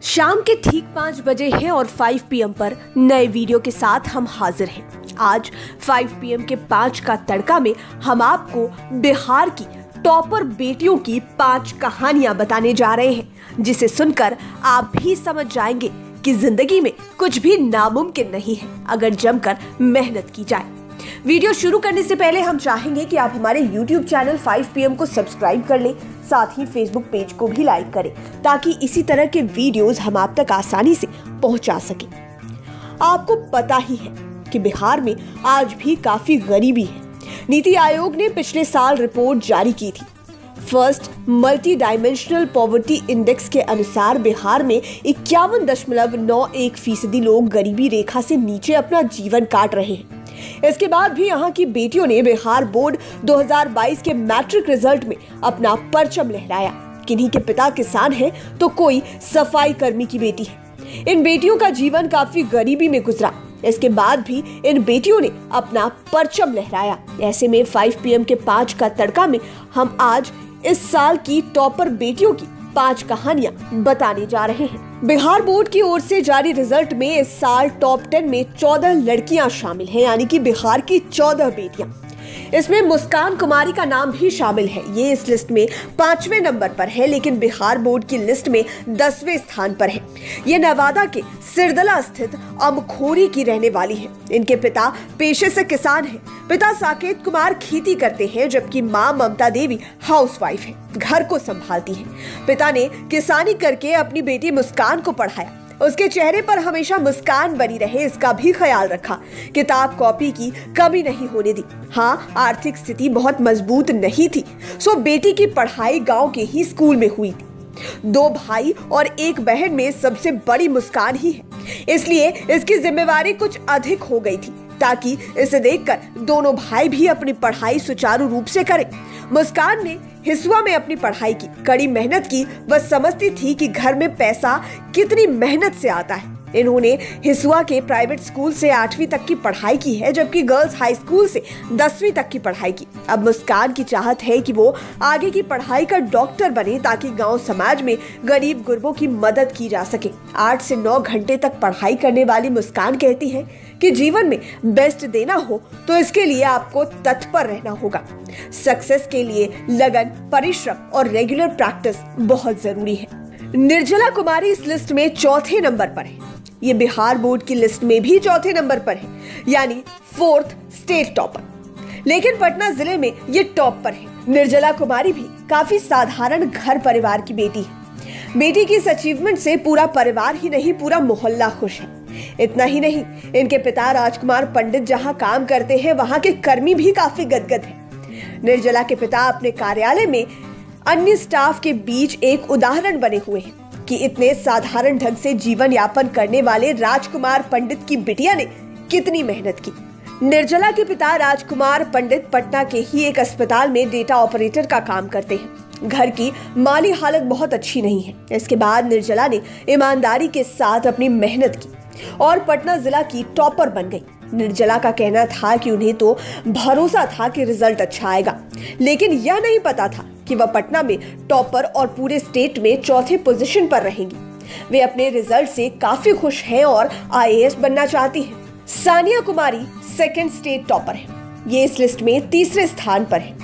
शाम के ठीक 5 बजे हैं और 5 PM पर नए वीडियो के साथ हम हाजिर हैं। आज 5 PM के 5 का तड़का में हम आपको बिहार की टॉपर बेटियों की 5 कहानियां बताने जा रहे हैं, जिसे सुनकर आप भी समझ जाएंगे कि जिंदगी में कुछ भी नामुमकिन नहीं है अगर जमकर मेहनत की जाए। वीडियो शुरू करने से पहले हम चाहेंगे कि आप हमारे YouTube चैनल 5 PM को सब्सक्राइब कर लें, साथ ही Facebook पेज को भी लाइक करें ताकि इसी तरह के वीडियोस हम आप तक आसानी से पहुंचा सकें। आपको पता ही है कि बिहार में आज भी काफी गरीबी है। नीति आयोग ने पिछले साल रिपोर्ट जारी की थी। First multi dimensional poverty index के अनुसार बिहार में 51.91% लोग गरीबी रेखा से नीचे अपना जीवन काट रहे हैं। इसके बाद भी यहाँ की बेटियों ने बिहार बोर्ड 2022 के मैट्रिक रिजल्ट में अपना परचम लहराया। किन्हीं के पिता किसान हैं तो कोई सफाई कर्मी की बेटी है। इन बेटियों का जीवन काफी गरीबी में गुजरा। इसके बाद भी इन बेटियों ने अपना परचम लहराया। ऐसे में 5 PM के 5 का तड़का में हम आज इस साल की टॉपर बेटियों की 5 कहानियां बताने जा रहे हैं। बिहार बोर्ड की ओर से जारी रिजल्ट में इस साल टॉप 10 में 14 लड़कियां शामिल हैं, यानी कि बिहार की 14 बेटियां। इसमें मुस्कान कुमारी का नाम भी शामिल है। ये इस लिस्ट में 5वें नंबर पर है, लेकिन बिहार बोर्ड की लिस्ट में 10वें स्थान पर है। ये नवादा के सिरदला स्थित अमखोरी की रहने वाली है। इनके पिता पेशे से किसान हैं। पिता साकेत कुमार खेती करते हैं, जबकि मां ममता देवी हाउसवाइफ है, घर को संभालती है। पिता ने किसानी करके अपनी बेटी मुस्कान को पढ़ाया। उसके चेहरे पर हमेशा मुस्कान बनी रहे, इसका भी ख्याल रखा। किताब कॉपी की कमी नहीं होने दी। हाँ, आर्थिक स्थिति बहुत मजबूत नहीं थी, सो बेटी की पढ़ाई गांव के ही स्कूल में हुई थी। 2 भाई और 1 बहन में सबसे बड़ी मुस्कान ही है, इसलिए इसकी जिम्मेवारी कुछ अधिक हो गई थी, ताकि इसे देखकर दोनों भाई भी अपनी पढ़ाई सुचारू रूप से करें। मुस्कान ने हिसुआ में अपनी पढ़ाई की, कड़ी मेहनत की। वह समझती थी कि घर में पैसा कितनी मेहनत से आता है। इन्होंने हिसुआ के प्राइवेट स्कूल से 8वीं तक की पढ़ाई की है, जबकि गर्ल्स हाई स्कूल से 10वीं तक की पढ़ाई की। अब मुस्कान की चाहत है कि वो आगे की पढ़ाई कर डॉक्टर बने, ताकि गांव समाज में गरीब गुरबों की मदद की जा सके। 8 से 9 घंटे तक पढ़ाई करने वाली मुस्कान कहती है कि जीवन में बेस्ट देना हो तो इसके लिए आपको तत्पर रहना होगा। सक्सेस के लिए लगन, परिश्रम और रेगुलर प्रैक्टिस बहुत जरूरी है। निर्जला कुमारी इस लिस्ट में 4थे नंबर पर है। ये बिहार बोर्ड की लिस्ट में भी 4थे नंबर पर है, यानी 4th स्टेट टॉपर। लेकिन पटना जिले में ये टॉप पर है। निर्जला कुमारी भी काफी साधारण घर परिवार की बेटी है। बेटी की इस अचीवमेंट से पूरा परिवार ही नहीं, पूरा मोहल्ला खुश है। इतना ही नहीं, इनके पिता राजकुमार पंडित जहां काम करते हैं, वहां के कर्मी भी काफी गदगद हैं। निर्जला के पिता अपने कार्यालय में अन्य स्टाफ के बीच एक उदाहरण बने हुए हैं कि इतने साधारण ढंग से जीवन यापन करने वाले राजकुमार पंडित की बिटिया ने कितनी मेहनत की। निर्जला के पिता राजकुमार पंडित पटना के ही एक अस्पताल में डेटा ऑपरेटर का काम करते हैं। घर की माली हालत बहुत अच्छी नहीं है। इसके बाद निर्जला ने ईमानदारी के साथ अपनी मेहनत की और पटना जिला की टॉपर बन गई। निर्जला का कहना था कि उन्हें तो भरोसा था कि रिजल्ट अच्छा आएगा, लेकिन यह नहीं पता था कि वह पटना में टॉपर और पूरे स्टेट में 4थे पोजीशन पर रहेंगी। वे अपने रिजल्ट से काफी खुश हैं और IAS बनना चाहती हैं। सानिया कुमारी 2nd स्टेट टॉपर है। ये इस लिस्ट में 3रे स्थान पर है।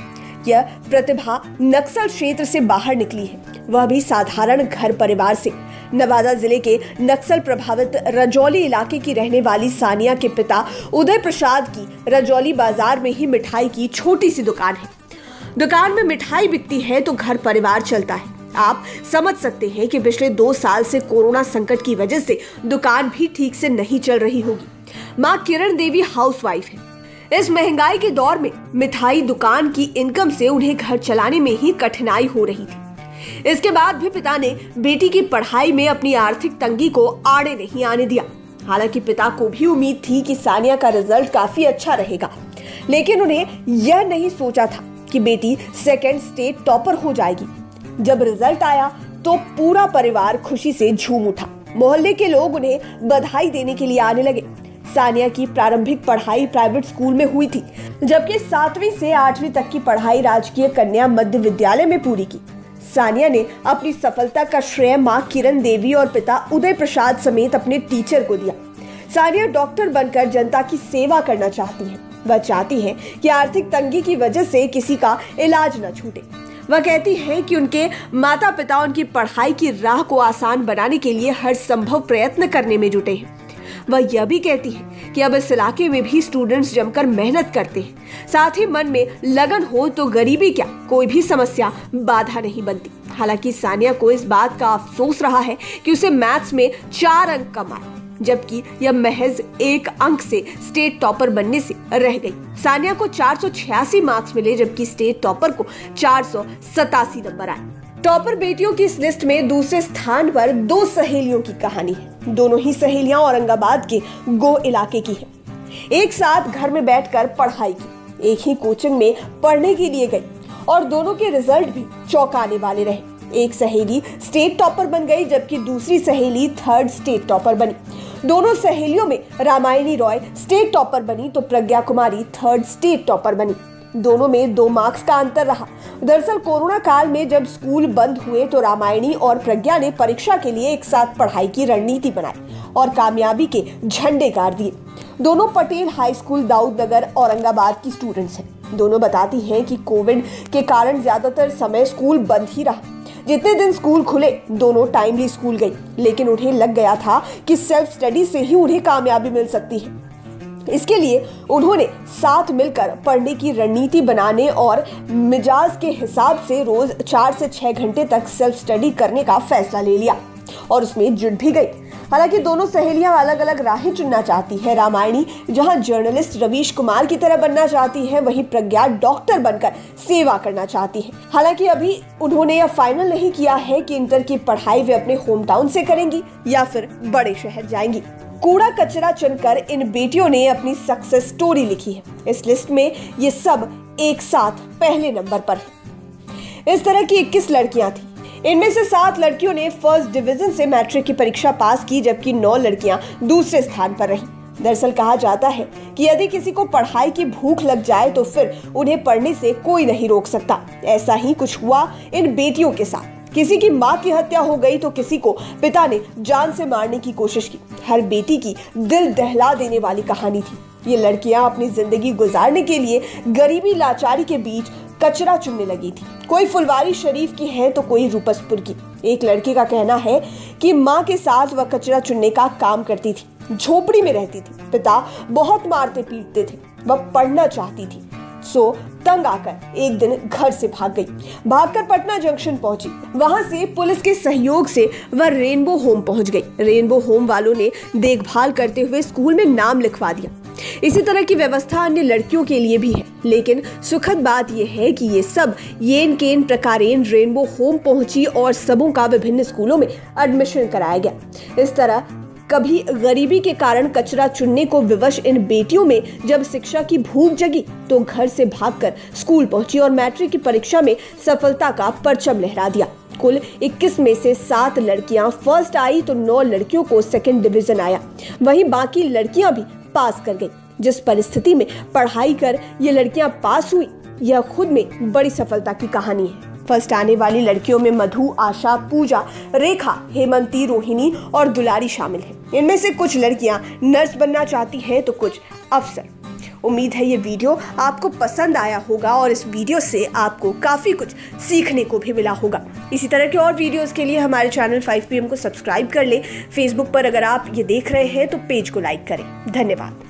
यह प्रतिभा नक्सल क्षेत्र से बाहर निकली है, वह भी साधारण घर परिवार से। नवादा जिले के नक्सल प्रभावित रजौली इलाके की रहने वाली सानिया के पिता उदय प्रसाद की रजौली बाजार में ही मिठाई की छोटी सी दुकान है। दुकान में मिठाई बिकती है तो घर परिवार चलता है। आप समझ सकते हैं कि पिछले 2 साल से कोरोना संकट की वजह से दुकान भी ठीक से नहीं चल रही होगी। मां किरण देवी हाउसवाइफ है। इस महंगाई के दौर में मिठाई दुकान की इनकम से उन्हें घर चलाने में ही कठिनाई हो रही थी। इसके बाद भी पिता ने बेटी की पढ़ाई में अपनी आर्थिक तंगी को आड़े नहीं आने दिया। हालांकि पिता को भी उम्मीद थी कि सानिया का रिजल्ट काफी अच्छा रहेगा, लेकिन उन्हें यह नहीं सोचा था कि बेटी 2nd स्टेट टॉपर हो जाएगी। जब रिजल्ट आया तो पूरा परिवार खुशी से झूम उठा। मोहल्ले के लोग उन्हें बधाई देने के लिए आने लगे। सानिया की प्रारंभिक पढ़ाई प्राइवेट स्कूल में हुई थी, जबकि 7वीं से 8वीं तक की पढ़ाई राजकीय कन्या मध्य विद्यालय में पूरी की। सानिया ने अपनी सफलता का श्रेय मां किरण देवी और पिता उदय प्रसाद समेत अपने टीचर को दिया। सानिया डॉक्टर बनकर जनता की सेवा करना चाहती हैं। वह चाहती हैं कि आर्थिक तंगी की वजह से किसी का इलाज न छूटे। वह कहती हैं कि उनके माता पिता उनकी पढ़ाई की राह को आसान बनाने के लिए हर संभव प्रयत्न करने में जुटे हैं। वह यह भी कहती है कि अब इस इलाके में भी स्टूडेंट्स जमकर मेहनत करते हैं। साथ ही मन में लगन हो तो गरीबी क्या कोई भी समस्या बाधा नहीं बनती। हालांकि सानिया को इस बात का अफसोस रहा है कि उसे मैथ्स में 4 अंक कम आए, जबकि यह महज 1 अंक से स्टेट टॉपर बनने से रह गई। सानिया को 486 मार्क्स मिले, जबकि स्टेट टॉपर को 487 नंबर आए। टॉपर बेटियों की इस लिस्ट में दूसरे स्थान पर 2 सहेलियों की कहानी है। दोनों ही सहेलियां औरंगाबाद के गो इलाके की हैं। एक साथ घर में बैठकर पढ़ाई की, एक ही कोचिंग में पढ़ने के लिए गई और दोनों के रिजल्ट भी चौंकाने वाले रहे। एक सहेली स्टेट टॉपर बन गई, जबकि दूसरी सहेली 3rd स्टेट टॉपर बनी। दोनों सहेलियों में रामायणी रॉय स्टेट टॉपर बनी तो प्रज्ञा कुमारी 3rd स्टेट टॉपर बनी। दोनों में 2 मार्क्स का अंतर रहा। दरअसल कोरोना काल में जब स्कूल बंद हुए तो रामायणी और प्रज्ञा ने परीक्षा के लिए एक साथ पढ़ाई की रणनीति बनाई और कामयाबी के झंडे गाड़ दिए। दोनों पटेल हाई स्कूल दाऊदनगर औरंगाबाद की स्टूडेंट्स हैं। दोनों बताती हैं कि कोविड के कारण ज्यादातर समय स्कूल बंद ही रहा। जितने दिन स्कूल खुले दोनों टाइमली स्कूल गई, लेकिन उन्हें लग गया था कि सेल्फ स्टडी से ही उन्हें कामयाबी मिल सकती है। इसके लिए उन्होंने साथ मिलकर पढ़ने की रणनीति बनाने और मिजाज के हिसाब से रोज 4 से 6 घंटे तक सेल्फ स्टडी करने का फैसला ले लिया और उसमें जुट भी गई। हालांकि दोनों सहेलियां अलग अलग राहें चुनना चाहती है। रामायणी जहां जर्नलिस्ट रवीश कुमार की तरह बनना चाहती है, वहीं प्रज्ञा डॉक्टर बनकर सेवा करना चाहती है। हालांकि अभी उन्होंने यह फाइनल नहीं किया है कि इंटर की पढ़ाई वे अपने होम टाउन से करेंगी या फिर बड़े शहर जाएंगी। कूड़ा कचरा चुनकर इन बेटियों ने अपनी सक्सेस स्टोरी लिखी है। इस लिस्ट में ये सब एक साथ पहले नंबर पर है। इस तरह की 21 लड़कियां थी। इनमें से 7 लड़कियों ने 1st डिवीजन से मैट्रिक की परीक्षा पास की, जबकि 9 लड़कियां दूसरे स्थान पर रहीं। दरअसल कहा जाता है कि यदि किसी को पढ़ाई की भूख लग जाए तो फिर उन्हें पढ़ने से कोई नहीं रोक सकता। ऐसा ही कुछ हुआ इन बेटियों के साथ। किसी की मां की हत्या हो गई तो किसी को पिता ने जान से मारने की कोशिश की। हर बेटी की दिल दहला देने वाली कहानी थी। ये लड़कियां अपनी जिंदगी गुजारने के लिए गरीबी लाचारी के बीच कचरा चुनने लगी थी। कोई फुलवारी शरीफ की है तो कोई रूपसपुर की। एक लड़के का कहना है कि मां के साथ वह कचरा चुनने का काम करती थी। झोपड़ी में रहती थी। पिता बहुत मारते पीटते थे। वह पढ़ना चाहती थी, सो तंग आकर एक दिन घर से भाग गई। भागकर पटना जंक्शन पहुंची। वहां से पुलिस के सहयोग से वह रेनबो होम पहुंच गई। रेनबो होम वालों ने देखभाल करते हुए स्कूल में नाम लिखवा दिया। इसी तरह की व्यवस्था अन्य लड़कियों के लिए भी है, लेकिन सुखद बात यह है कि ये सब येन केन प्रकारेण रेनबो होम पहुंची और सबों का विभिन्न स्कूलों में एडमिशन कराया गया। इस तरह कभी गरीबी के कारण कचरा चुनने को विवश इन बेटियों में जब शिक्षा की भूख जगी तो घर से भागकर स्कूल पहुंची और मैट्रिक की परीक्षा में सफलता का परचम लहरा दिया। कुल 21 में से 7 लड़कियां फर्स्ट आई तो 9 लड़कियों को 2nd डिवीजन आया। वहीं बाकी लड़कियां भी पास कर गई। जिस परिस्थिति में पढ़ाई कर ये लड़कियां पास हुई, यह खुद में बड़ी सफलता की कहानी है। फर्स्ट आने वाली लड़कियों में मधु, आशा, पूजा, रेखा, हेमंती, रोहिणी और दुलारी शामिल हैं। इनमें से कुछ लड़कियां नर्स बनना चाहती हैं तो कुछ अफसर। उम्मीद है ये वीडियो आपको पसंद आया होगा और इस वीडियो से आपको काफी कुछ सीखने को भी मिला होगा। इसी तरह के और वीडियोस के लिए हमारे चैनल 5PM को सब्सक्राइब कर ले। फेसबुक पर अगर आप ये देख रहे हैं तो पेज को लाइक करें। धन्यवाद।